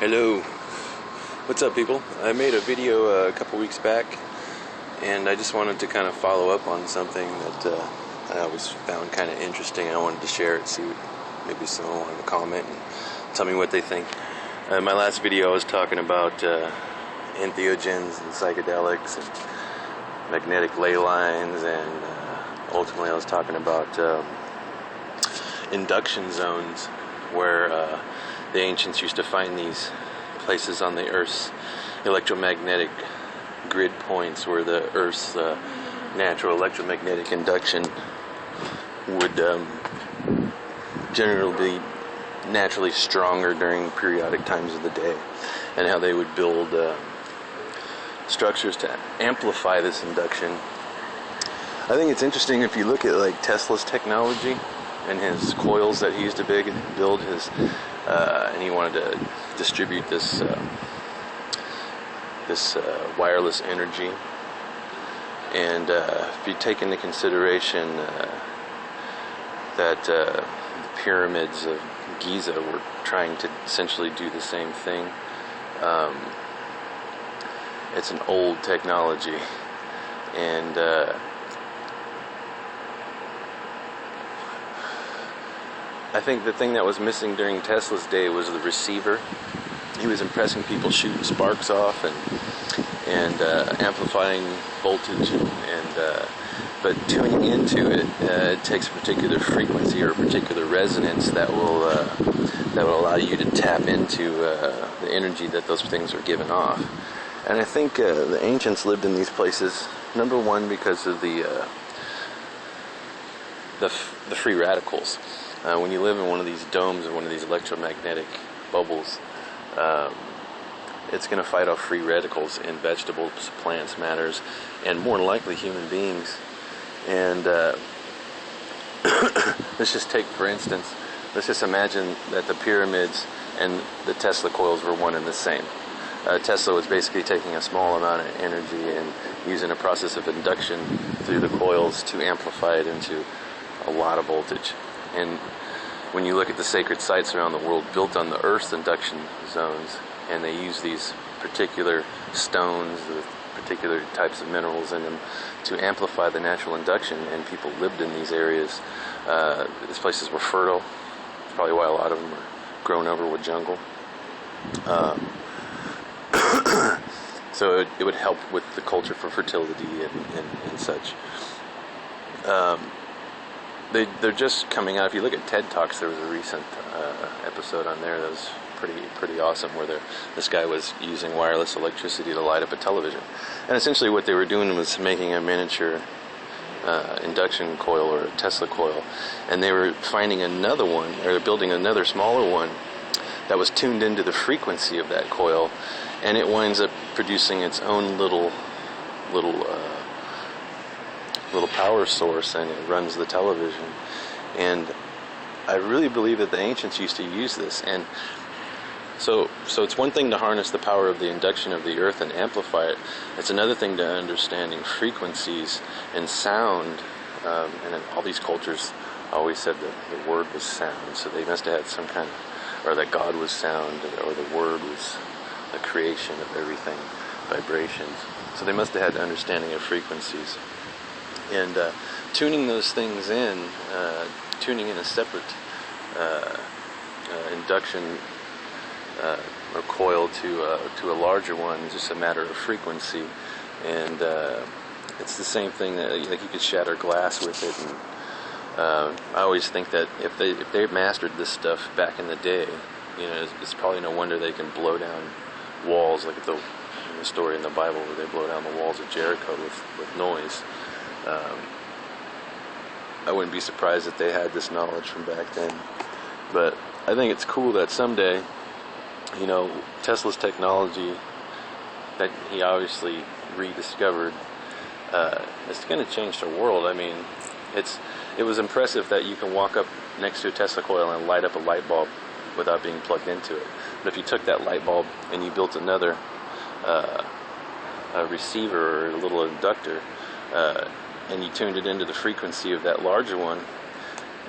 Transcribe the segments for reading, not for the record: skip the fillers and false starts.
Hello. What's up, people? I made a video a couple weeks back, and I just wanted to kind of follow up on something that I always found kind of interesting. I wanted to share it, see what maybe someone wanted to comment and tell me what they think. In my last video, I was talking about entheogens and psychedelics and magnetic ley lines, and ultimately I was talking about induction zones where the ancients used to find these places on the Earth's electromagnetic grid points where the Earth's natural electromagnetic induction would generally be naturally stronger during periodic times of the day, and how they would build structures to amplify this induction. I think it's interesting if you look at like Tesla's technology and his coils that he used to build his, and he wanted to distribute this wireless energy. And if you take into consideration that the pyramids of Giza were trying to essentially do the same thing, it's an old technology, and I think the thing that was missing during Tesla's day was the receiver. He was impressing people, shooting sparks off and amplifying voltage, but tuning into it, it takes a particular frequency or a particular resonance that will allow you to tap into the energy that those things are giving off. And I think the ancients lived in these places, number one, because of the free radicals. When you live in one of these domes or one of these electromagnetic bubbles, it's going to fight off free radicals in vegetables, plants, matters, and more than likely human beings. And let's just take, for instance, let's just imagine that the pyramids and the Tesla coils were one and the same. Tesla was basically taking a small amount of energy and using a process of induction through the coils to amplify it into a lot of voltage. And when you look at the sacred sites around the world built on the Earth's induction zones, and they use these particular stones with particular types of minerals in them to amplify the natural induction, and people lived in these areas, these places were fertile. That's probably why a lot of them were grown over with jungle. So it would help with the culture for fertility and such. They're just coming out. If you look at TED Talks, there was a recent episode on there that was pretty awesome, where this guy was using wireless electricity to light up a television. And essentially what they were doing was making a miniature induction coil or a Tesla coil, and they were finding another one, or building another smaller one that was tuned into the frequency of that coil, and it winds up producing its own little power source, and it runs the television. And I really believe that the ancients used to use this. And so it's one thing to harness the power of the induction of the earth and amplify it. It's another thing to understanding frequencies and sound. And all these cultures always said that the word was sound, so they must have had some kind of, or that God was sound, or the word was the creation of everything, vibrations. So they must have had understanding of frequencies. And tuning those things in, tuning in a separate induction or coil to a larger one is just a matter of frequency. And it's the same thing that, like, you could shatter glass with it. And I always think that if they mastered this stuff back in the day, you know, it's probably no wonder they can blow down walls, like the story in the Bible where they blow down the walls of Jericho with noise. I wouldn't be surprised if they had this knowledge from back then. But I think it's cool that someday, you know, Tesla's technology that he obviously rediscovered, it's going to change the world. I mean, it was impressive that you can walk up next to a Tesla coil and light up a light bulb without being plugged into it. But if you took that light bulb and you built another a receiver or a little inductor, and you tuned it into the frequency of that larger one,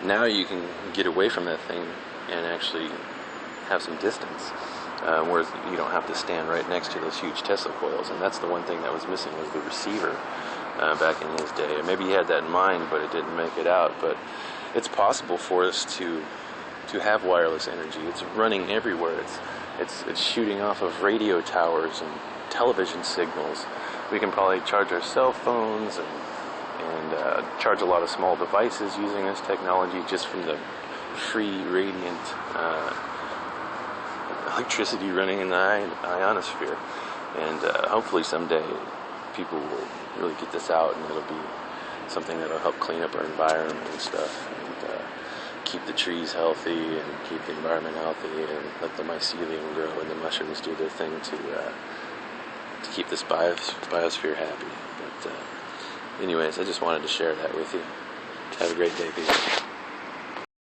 now you can get away from that thing and actually have some distance. where you don't have to stand right next to those huge Tesla coils. And that's the one thing that was missing, was the receiver back in his day. And maybe he had that in mind, but it didn't make it out. But it's possible for us to have wireless energy. It's running everywhere. It's shooting off of radio towers and television signals. We can probably charge our cell phones and charge a lot of small devices using this technology just from the free radiant electricity running in the ionosphere. And hopefully someday people will really get this out, and it'll be something that'll help clean up our environment and stuff, and keep the trees healthy and keep the environment healthy, and let the mycelium grow and the mushrooms do their thing to keep this biosphere happy. But anyways, I just wanted to share that with you. Have a great day, people.